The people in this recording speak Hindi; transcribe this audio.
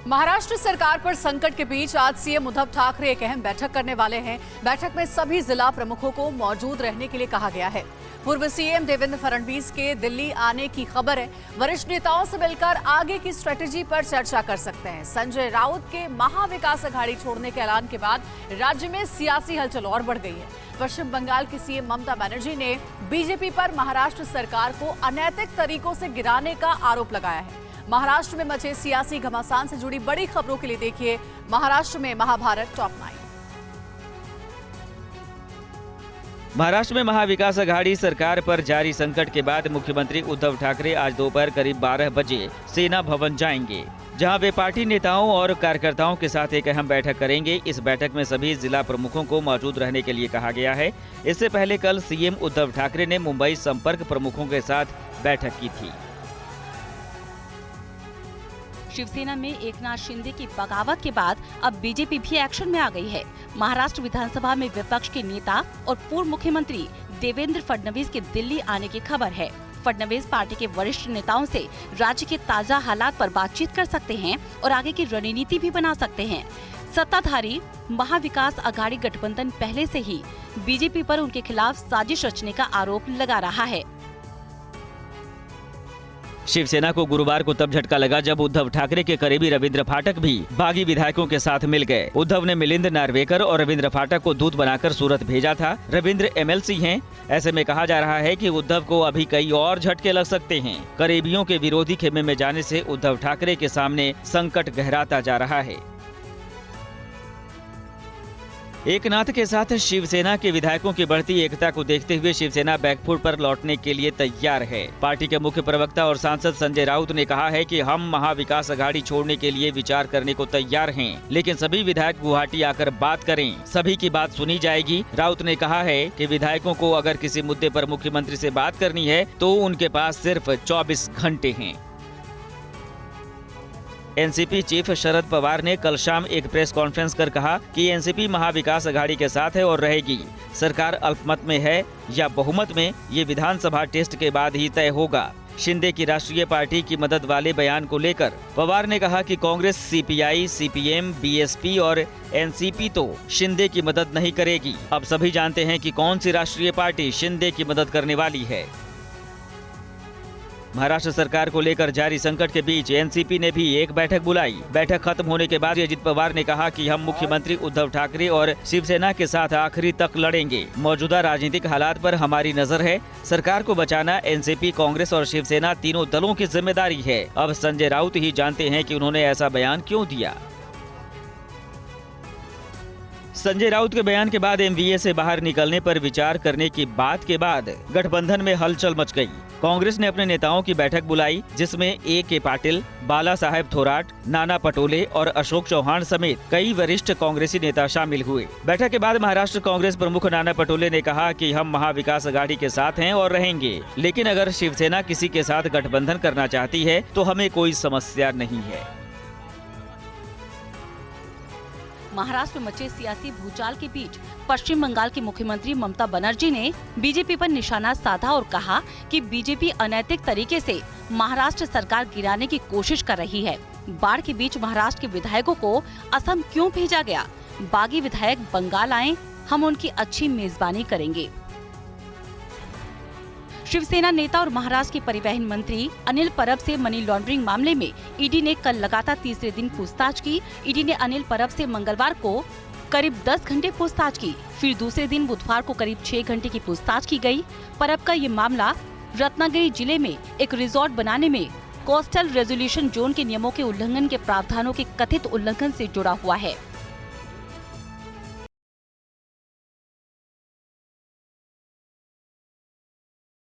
महाराष्ट्र सरकार पर संकट के बीच आज सीएम उद्धव ठाकरे एक अहम बैठक करने वाले हैं। बैठक में सभी जिला प्रमुखों को मौजूद रहने के लिए कहा गया है। पूर्व सीएम देवेंद्र फडणवीस के दिल्ली आने की खबर है। वरिष्ठ नेताओं से मिलकर आगे की स्ट्रेटेजी पर चर्चा कर सकते हैं। संजय राउत के महाविकास अघाड़ी छोड़ने के ऐलान के बाद राज्य में सियासी हलचल और बढ़ गई है। पश्चिम बंगाल की सीएम ममता बनर्जी ने बीजेपी पर महाराष्ट्र सरकार को अनैतिक तरीकों से गिराने का आरोप लगाया है। महाराष्ट्र में मचे सियासी घमासान से जुड़ी बड़ी खबरों के लिए देखिए महाराष्ट्र में महाभारत टॉप 9। महाराष्ट्र में महाविकास अघाड़ी सरकार पर जारी संकट के बाद मुख्यमंत्री उद्धव ठाकरे आज दोपहर करीब 12 बजे सेना भवन जाएंगे, जहां वे पार्टी नेताओं और कार्यकर्ताओं के साथ एक अहम बैठक करेंगे। इस बैठक में सभी जिला प्रमुखों को मौजूद रहने के लिए कहा गया है। इससे पहले कल सीएम उद्धव ठाकरे ने मुंबई संपर्क प्रमुखों के साथ बैठक की थी। शिवसेना में एकनाथ शिंदे की बगावत के बाद अब बीजेपी भी एक्शन में आ गई है। महाराष्ट्र विधानसभा में विपक्ष के नेता और पूर्व मुख्यमंत्री देवेंद्र फडणवीस के दिल्ली आने की खबर है। फडणवीस पार्टी के वरिष्ठ नेताओं से राज्य के ताजा हालात पर बातचीत कर सकते हैं और आगे की रणनीति भी बना सकते हैं। सत्ताधारी महाविकास अघाड़ी गठबंधन पहले से ही बीजेपी पर उनके खिलाफ साजिश रचने का आरोप लगा रहा है। शिवसेना को गुरुवार को तब झटका लगा जब उद्धव ठाकरे के करीबी रविंद्र फाटक भी बागी विधायकों के साथ मिल गए। उद्धव ने मिलिंद नार्वेकर और रविंद्र फाटक को दूत बनाकर सूरत भेजा था। रविंद्र एमएलसी हैं। ऐसे में कहा जा रहा है कि उद्धव को अभी कई और झटके लग सकते हैं। करीबियों के विरोधी खेमे में जाने से उद्धव ठाकरे के सामने संकट गहराता जा रहा है। एकनाथ के साथ शिवसेना के विधायकों की बढ़ती एकता को देखते हुए शिवसेना बैकफुट पर लौटने के लिए तैयार है। पार्टी के मुख्य प्रवक्ता और सांसद संजय राउत ने कहा है कि हम महाविकास अघाड़ी छोड़ने के लिए विचार करने को तैयार हैं, लेकिन सभी विधायक गुवाहाटी आकर बात करें, सभी की बात सुनी जाएगी। राउत ने कहा है कि विधायकों को अगर किसी मुद्दे पर मुख्यमंत्री से बात करनी है तो उनके पास सिर्फ 24 घंटे हैं। एनसीपी चीफ शरद पवार ने कल शाम एक प्रेस कॉन्फ्रेंस कर कहा कि एनसीपी महाविकास अघाड़ी के साथ है और रहेगी। सरकार अल्पमत में है या बहुमत में, ये विधानसभा टेस्ट के बाद ही तय होगा। शिंदे की राष्ट्रीय पार्टी की मदद वाले बयान को लेकर पवार ने कहा कि कांग्रेस, सीपीआई, सीपीएम, बीएसपी और एनसीपी तो शिंदे की मदद नहीं करेगी। अब सभी जानते हैं कि कौन सी राष्ट्रीय पार्टी शिंदे की मदद करने वाली है। महाराष्ट्र सरकार को लेकर जारी संकट के बीच एनसीपी ने भी एक बैठक बुलाई। बैठक खत्म होने के बाद अजित पवार ने कहा कि हम मुख्यमंत्री उद्धव ठाकरे और शिवसेना के साथ आखिरी तक लड़ेंगे। मौजूदा राजनीतिक हालात पर हमारी नजर है। सरकार को बचाना एनसीपी, कांग्रेस और शिवसेना तीनों दलों की जिम्मेदारी है। अब संजय राउत ही जानते हैं कि उन्होंने ऐसा बयान क्यों दिया। संजय राउत के बयान के बाद एमवीए से बाहर निकलने पर विचार करने की बात के बाद गठबंधन में हलचल मच गई। कांग्रेस ने अपने नेताओं की बैठक बुलाई, जिसमें ए.के. पाटिल, बाला साहेब थोराट, नाना पटोले और अशोक चौहान समेत कई वरिष्ठ कांग्रेसी नेता शामिल हुए। बैठक के बाद महाराष्ट्र कांग्रेस प्रमुख नाना पटोले ने कहा कि हम महाविकास अघाड़ी के साथ हैं और रहेंगे, लेकिन अगर शिवसेना किसी के साथ गठबंधन करना चाहती है तो हमें कोई समस्या नहीं है। महाराष्ट्र में मचे सियासी भूचाल के बीच पश्चिम बंगाल की मुख्यमंत्री ममता बनर्जी ने बीजेपी पर निशाना साधा और कहा कि बीजेपी अनैतिक तरीके से महाराष्ट्र सरकार गिराने की कोशिश कर रही है। बाढ़ के बीच महाराष्ट्र के विधायकों को असम क्यों भेजा गया? बागी विधायक बंगाल आए, हम उनकी अच्छी मेजबानी करेंगे। शिवसेना नेता और महाराष्ट्र के परिवहन मंत्री अनिल परब से मनी लॉन्ड्रिंग मामले में ईडी ने कल लगातार तीसरे दिन पूछताछ की। ईडी ने अनिल परब से मंगलवार को करीब 10 घंटे पूछताछ की। फिर दूसरे दिन बुधवार को करीब 6 घंटे की पूछताछ की गई। परब का ये मामला रत्नागिरी जिले में एक रिजॉर्ट बनाने में कोस्टल रेजोल्यूशन जोन के नियमों के उल्लंघन के प्रावधानों के कथित उल्लंघन से जुड़ा हुआ है।